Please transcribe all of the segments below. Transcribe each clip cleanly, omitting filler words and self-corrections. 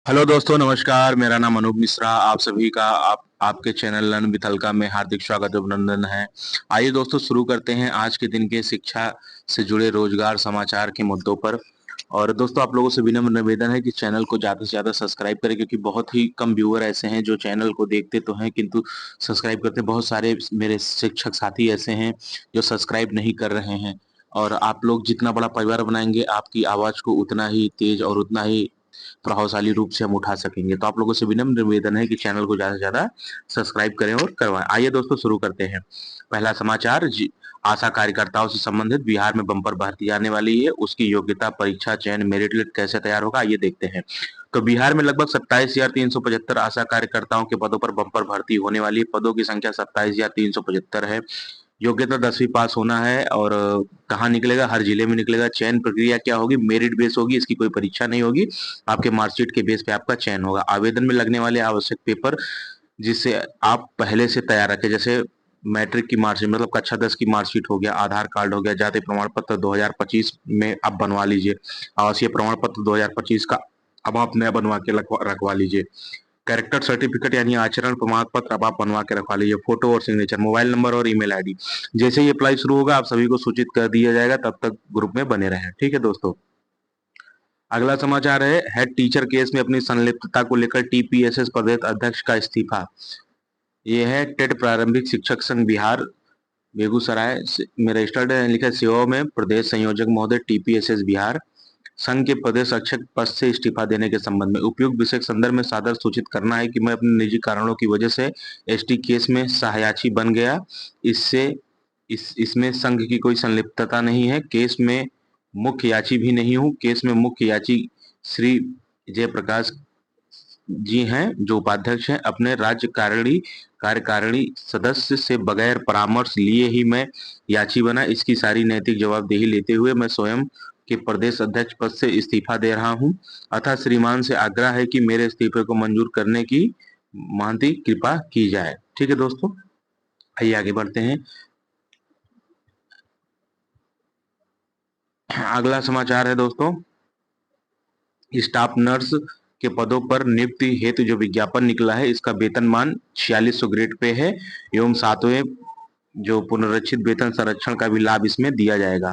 Hello दोस्तों, नमस्कार। मेरा नाम अनूप मिश्रा। आप सभी का आपके चैनल लर्न विथ हल्का में हार्दिक स्वागत और अभिनंदन है। आइए दोस्तों, शुरू करते हैं आज के दिन के शिक्षा से जुड़े रोजगार समाचार के मुद्दों पर। और दोस्तों, आप लोगों से विनम्र निवेदन है कि चैनल को ज़्यादा से ज़्यादा सब्सक्राइब करें, क्योंकि बहुत ही कम व्यूअर ऐसे हैं जो चैनल को देखते तो हैं किंतु सब्सक्राइब करते। बहुत सारे मेरे शिक्षक साथी ऐसे हैं जो सब्सक्राइब नहीं कर रहे हैं। और आप लोग जितना बड़ा परिवार बनाएंगे, आपकी आवाज़ को उतना ही तेज और उतना ही प्रभावशाली रूप से हम उठा सकेंगे। तो आप लोगों से विनम्र निवेदन है कि चैनल को ज्यादा से ज्यादा सब्सक्राइब करें और करवाएं। आइए दोस्तों, शुरू करते हैं। पहला समाचार आशा कार्यकर्ताओं से संबंधित बिहार में बम्पर भर्ती आने वाली है, उसकी योग्यता परीक्षा चयन मेरिट लिस्ट कैसे तैयार होगा, आइए देखते हैं। तो बिहार में लगभग 27,375 आशा कार्यकर्ताओं के पदों पर बम्पर भर्ती होने वाली है। पदों की संख्या 27,375 है। योग्यता 10वीं पास होना है। और कहाँ निकलेगा? हर जिले में निकलेगा। चयन प्रक्रिया क्या होगी? मेरिट बेस होगी, इसकी कोई परीक्षा नहीं होगी। आपके मार्कशीट के बेस पे आपका चयन होगा। आवेदन में लगने वाले आवश्यक पेपर जिससे आप पहले से तैयार रखें, जैसे मैट्रिक की मार्कशीट मतलब कक्षा 10 की मार्कशीट हो गया, आधार कार्ड हो गया, जाति प्रमाण पत्र 2025 में आप बनवा लीजिए। आवासीय प्रमाण पत्र 2025 का अब आप नया बनवा के रखवा लीजिए। कैरेक्टर सर्टिफिकेट यानी आचरण प्रमाण पत्र अब आप बनवा के रखवा लीजिए। फोटो और सिग्नेचर, मोबाइल नंबर और ईमेल आईडी। जैसे ही अप्लाई शुरू होगा, आप सभी को सूचित कर दिया जाएगा। तब तक ग्रुप में बने रहें। ठीक है दोस्तों। अगला समाचार है हेड टीचर केस में अपनी संलिप्तता को लेकर टीपीएसएस प्रदेश अध्यक्ष का इस्तीफा। ये है टेट प्रारंभिक शिक्षक संघ बिहार बेगूसराय में रजिस्टर्ड है, लिखा सेवा में प्रदेश संयोजक महोदय टीपीएसएस बिहार संघ के प्रदेश अध्यक्ष पद से इस्तीफा देने के संबंध में उपयुक्त विषय के संदर्भ में सादर सूचित करना है कि मैं अपने निजी कारणों की वजह से एसटी केस में सहायाची बन गया। इससे इसमें संघ की कोई संलिप्तता नहीं है। केस में मुख्य याची भी नहीं हूँ। केस में मुख्य याची श्री जयप्रकाश जी हैं, जो उपाध्यक्ष हैं। अपने राज्य कार्यकारिणी सदस्य से बगैर परामर्श लिए ही मैं याची बना। इसकी सारी नैतिक जवाबदेही लेते हुए मैं स्वयं के प्रदेश अध्यक्ष पद से इस्तीफा दे रहा हूं। अतः श्रीमान से आग्रह है कि मेरे इस्तीफे को मंजूर करने की महती कृपा की जाए। ठीक है दोस्तों, आइए आगे बढ़ते हैं। अगला समाचार है दोस्तों, स्टाफ नर्स के पदों पर नियुक्ति हेतु जो विज्ञापन निकला है, इसका वेतनमान 4600 ग्रेड पे है एवं 7वें जो पुनरीक्षित वेतन संरक्षण का भी लाभ इसमें दिया जाएगा।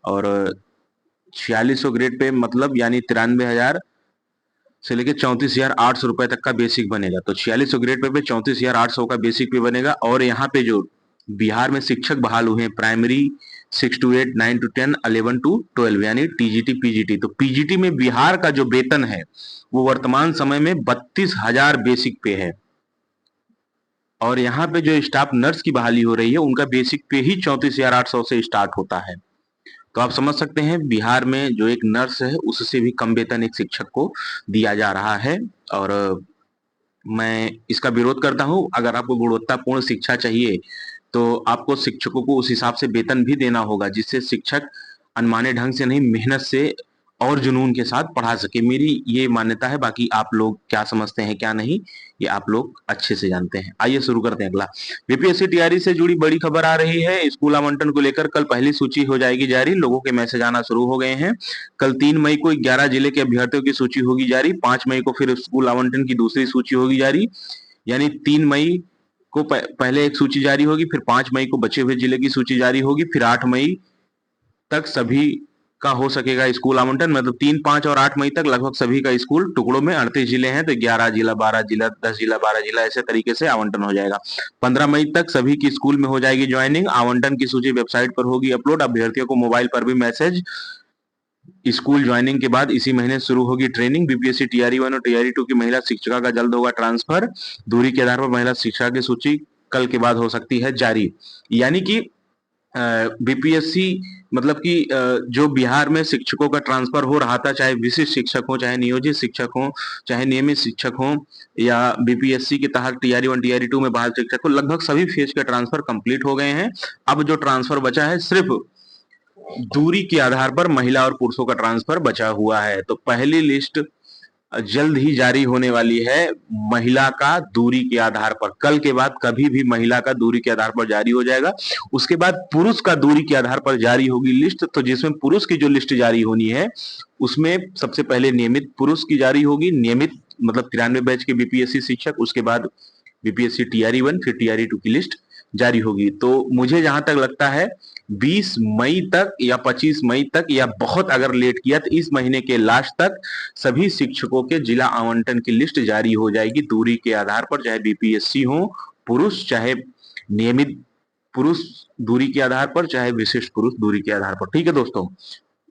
और 4600 ग्रेड पे मतलब यानी 93,000 से लेके 34,800 रुपए तक का बेसिक बनेगा। तो 4600 ग्रेड पे 34,800 का बेसिक पे बनेगा। और यहाँ पे जो बिहार में शिक्षक बहाल हुए हैं, प्राइमरी 6 to 8, 9 to 10, 11 to 12 यानी टीजीटी पीजीटी। तो पीजीटी में बिहार का जो वेतन है वो वर्तमान समय में 32,000 बेसिक पे है। और यहाँ पे जो स्टाफ नर्स की बहाली हो रही है, उनका बेसिक पे ही 34,800 से स्टार्ट होता है। तो आप समझ सकते हैं, बिहार में जो एक नर्स है उससे भी कम वेतन एक शिक्षक को दिया जा रहा है। और मैं इसका विरोध करता हूं। अगर आपको गुणवत्तापूर्ण शिक्षा चाहिए तो आपको शिक्षकों को उस हिसाब से वेतन भी देना होगा, जिससे शिक्षक अनमाने ढंग से नहीं, मेहनत से और जुनून के साथ पढ़ा सके। मेरी ये मान्यता है। बाकी आप लोग क्या समझते हैं क्या नहीं, ये आप लोग अच्छे से जानते हैं। आइए शुरू करते हैं। अगला बीपीएससी तैयारी से जुड़ी बड़ी खबर आ रही है। स्कूल आवंटन को लेकर कल पहली सूची हो जाएगी जारी। लोगों के मैसेज आना शुरू हो गए हैं। कल 3 मई को 11 जिले के अभ्यर्थियों की सूची होगी जारी। 5 मई को फिर स्कूल आवंटन की दूसरी सूची होगी जारी। यानी 3 मई को पहले एक सूची जारी होगी, फिर 5 मई को बचे हुए जिले की सूची जारी होगी, फिर 8 मई तक सभी का हो सकेगा स्कूल आवंटन। मतलब 3, 5 और 8 मई तक लगभग सभी का स्कूल टुकड़ों में, 38 जिले हैं तो 11 जिला, 12 जिला, 10 जिला, 12 जिला, ऐसे तरीके से आवंटन हो जाएगा। 15 मई तक सभी की स्कूल में हो जाएगी ज्वाइनिंग। आवंटन की सूची वेबसाइट पर होगी अपलोड। अभ्यर्थियों को मोबाइल पर भी मैसेज। स्कूल ज्वाइनिंग के बाद इसी महीने शुरू होगी ट्रेनिंग। बीपीएससी टीआरई 1 और टीआरई 2 की महिला शिक्षिका का जल्द होगा ट्रांसफर। दूरी के आधार पर महिला शिक्षिका की सूची कल के बाद हो सकती है जारी। यानी कि बीपीएससी मतलब कि जो बिहार में शिक्षकों का ट्रांसफर हो रहा था, चाहे विशिष्ट शिक्षक हो, चाहे नियोजित शिक्षक हो, चाहे नियमित शिक्षक हो, या बीपीएससी के तहत टीआरई 1 टीआरई 2 में बहाल शिक्षक हो, लगभग सभी फेज के ट्रांसफर कंप्लीट हो गए हैं। अब जो ट्रांसफर बचा है सिर्फ दूरी के आधार पर महिला और पुरुषों का ट्रांसफर बचा हुआ है। तो पहली लिस्ट जल्द ही जारी होने वाली है महिला का दूरी के आधार पर। कल के बाद कभी भी महिला का दूरी के आधार पर जारी हो जाएगा। उसके बाद पुरुष का दूरी के आधार पर जारी होगी लिस्ट। तो जिसमें पुरुष की जो लिस्ट जारी होनी है उसमें सबसे पहले नियमित पुरुष की जारी होगी। नियमित मतलब 93 बैच के बीपीएससी शिक्षक, उसके बाद बीपीएससी टीआरई 1, फिर टीआरई 2 की लिस्ट जारी होगी। तो मुझे जहां तक लगता है 20 मई तक या 25 मई तक, या बहुत अगर लेट किया तो इस महीने के लास्ट तक सभी शिक्षकों के जिला आवंटन की लिस्ट जारी हो जाएगी, दूरी के आधार पर, चाहे बीपीएससी हो पुरुष, चाहे नियमित पुरुष दूरी के आधार पर, चाहे विशिष्ट पुरुष दूरी के आधार पर। ठीक है दोस्तों,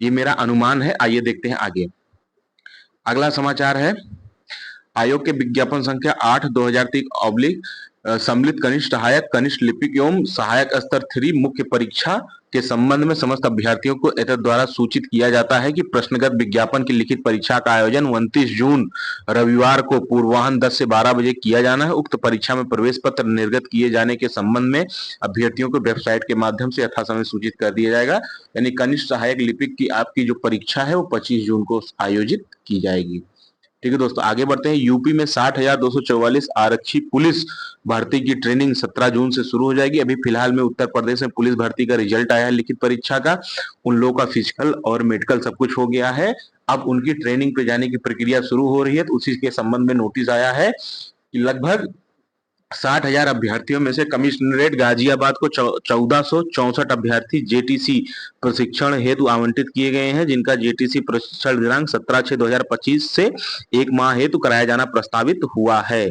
ये मेरा अनुमान है। आइए देखते हैं आगे। अगला समाचार है आयोग के विज्ञापन संख्या 8/2023 सम्मिलित कनिष्ठ सहायक, कनिष्ठ लिपिक एवं सहायक स्तर 3 मुख्य परीक्षा के संबंध में समस्त अभ्यर्थियों को एतद द्वारा सूचित किया जाता है कि प्रश्नगत विज्ञापन की लिखित परीक्षा का आयोजन 29 जून रविवार को पूर्वाह्न 10 से 12 बजे किया जाना है। उक्त परीक्षा में प्रवेश पत्र निर्गत किए जाने के संबंध में अभ्यर्थियों को वेबसाइट के माध्यम से यथासमय सूचित कर दिया जाएगा। यानी कनिष्ठ सहायक लिपिक की आपकी जो परीक्षा है वो 25 जून को आयोजित की जाएगी। ठीक है दोस्तों, आगे बढ़ते हैं। यूपी में 60,244 आरक्षी पुलिस भर्ती की ट्रेनिंग 17 जून से शुरू हो जाएगी। अभी फिलहाल में उत्तर प्रदेश में पुलिस भर्ती का रिजल्ट आया है लिखित परीक्षा का, उन लोगों का फिजिकल और मेडिकल सब कुछ हो गया है। अब उनकी ट्रेनिंग पे जाने की प्रक्रिया शुरू हो रही है, तो उसी के संबंध में नोटिस आया है कि लगभग 60,000 अभ्यर्थियों में से कमिश्नरेट गाजियाबाद को 1464 अभ्यर्थी जेटीसी प्रशिक्षण हेतु आवंटित किए गए हैं, जिनका जेटीसी प्रशिक्षण दिनांक 17/6/2025 से 1 माह हेतु कराया जाना प्रस्तावित हुआ है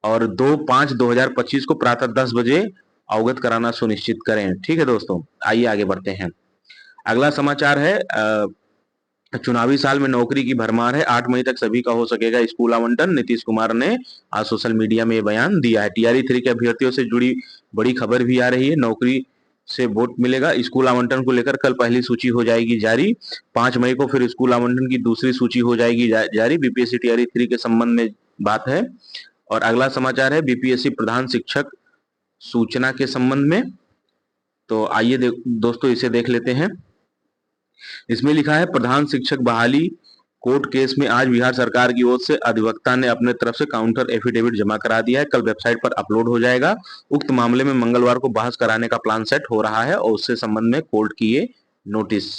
और 2/5/2025 को प्रातः 10 बजे अवगत कराना सुनिश्चित करें। ठीक है दोस्तों, आइए आगे बढ़ते हैं। अगला समाचार है चुनावी साल में नौकरी की भरमार है, 8 मई तक सभी का हो सकेगा स्कूल आवंटन। नीतीश कुमार ने आज सोशल मीडिया में ये बयान दिया है। टीआरई 3 के अभ्यर्थियों से जुड़ी बड़ी खबर भी आ रही है, नौकरी से वोट मिलेगा। स्कूल आवंटन को लेकर कल पहली सूची हो जाएगी जारी, 5 मई को फिर स्कूल आवंटन की दूसरी सूची हो जाएगी जारी। बीपीएससी टीआरई 3 के संबंध में बात है। और अगला समाचार है बीपीएससी प्रधान शिक्षक सूचना के संबंध में। तो आइए दोस्तों इसे देख लेते हैं। इसमें लिखा है प्रधान शिक्षक बहाली कोर्ट केस में आज बिहार सरकार की ओर से अधिवक्ता ने अपने तरफ से काउंटर एफिडेविट जमा करा दिया है, कल वेबसाइट पर अपलोड हो जाएगा। उक्त मामले में मंगलवार को बहस कराने का प्लान सेट हो रहा है और उससे संबंध में कोर्ट की ये नोटिस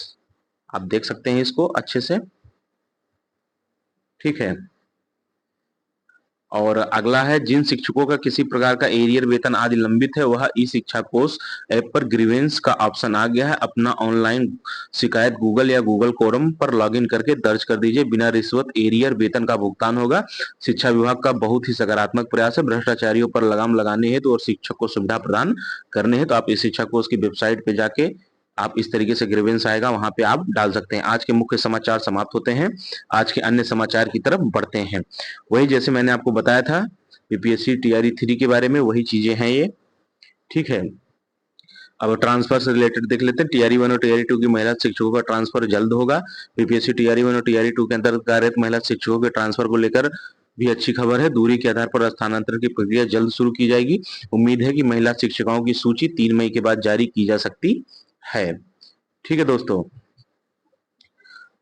आप देख सकते हैं इसको अच्छे से। ठीक है, और अगला है जिन शिक्षकों का किसी प्रकार का एरियर वेतन आदि लंबित है वह ई शिक्षा कोष ऐप पर ग्रीवेंस का ऑप्शन आ गया है। अपना ऑनलाइन शिकायत गूगल या गूगल कोरम पर लॉगिन करके दर्ज कर दीजिए, बिना रिश्वत एरियर वेतन का भुगतान होगा। शिक्षा विभाग का बहुत ही सकारात्मक प्रयास है भ्रष्टाचारियों पर लगाम लगाने हेतु और शिक्षक को सुविधा प्रदान करने हेतु। आप इस शिक्षा कोष की वेबसाइट पे जाके आप इस तरीके से ग्रीवेंस आएगा वहां पे आप डाल सकते हैं। आज के मुख्य समाचार समाप्त होते हैं, आज के अन्य समाचार की तरफ बढ़ते हैं। वही जैसे मैंने आपको बताया था बीपीएससी टीआरई 3 के बारे में, वही चीजें हैं ये। ठीक है, अब ट्रांसफर से रिलेटेड देख लेते हैं। टीआरई 1 और टीआरई 2 की महिला शिक्षकों का ट्रांसफर जल्द होगा। बीपीएससी टीआरई 1 और टीआरई 2 के अंतर्गत कार्यरत महिला शिक्षकों के ट्रांसफर को लेकर भी अच्छी खबर है। दूरी के आधार पर स्थानांतरण की प्रक्रिया जल्द शुरू की जाएगी। उम्मीद है कि महिला शिक्षिकाओं की सूची 3 मई के बाद जारी की जा सकती है। ठीक है दोस्तों,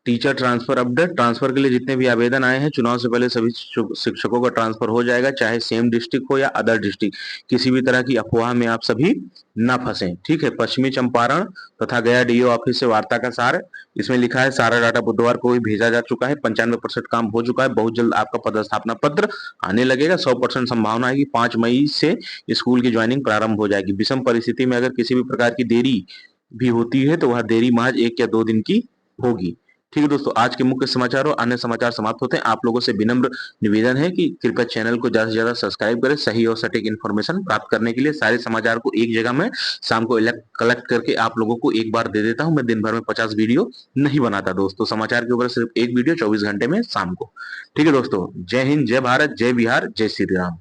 टीचर ट्रांसफर अपडेट। ट्रांसफर के लिए जितने भी आवेदन आए हैं चुनाव से पहले सभी शिक्षकों का ट्रांसफर हो जाएगा, चाहे सेम डिस्ट्रिक्ट हो या अदर डिस्ट्रिक्ट। किसी भी तरह की अफवाह में आप सभी ना फंसें। ठीक है, पश्चिमी चंपारण तथा गया डीओ ऑफिस से वार्ता का सार। इसमें लिखा है सारा डाटा बुधवार को ही भेजा जा चुका है, 95% काम हो चुका है। बहुत जल्द आपका पदस्थापना पत्र आने लगेगा। 100% संभावना है कि 5 मई से स्कूल की ज्वाइनिंग प्रारंभ हो जाएगी। विषम परिस्थिति में अगर किसी भी प्रकार की देरी भी होती है तो वह देरी महज 1 या 2 दिन की होगी। ठीक है दोस्तों, आज के मुख्य समाचार और अन्य समाचार समाप्त होते हैं। आप लोगों से विनम्र निवेदन है कि कृपया चैनल को ज्यादा से ज्यादा सब्सक्राइब करें। सही और सटीक इन्फॉर्मेशन प्राप्त करने के लिए सारे समाचार को एक जगह में शाम को कलेक्ट करके आप लोगों को एक बार दे देता हूं। मैं दिन भर में 50 वीडियो नहीं बनाता दोस्तों, समाचार के ऊपर सिर्फ एक वीडियो 24 घंटे में शाम को। ठीक है दोस्तों, जय हिंद, जय भारत, जय बिहार, जय श्री राम।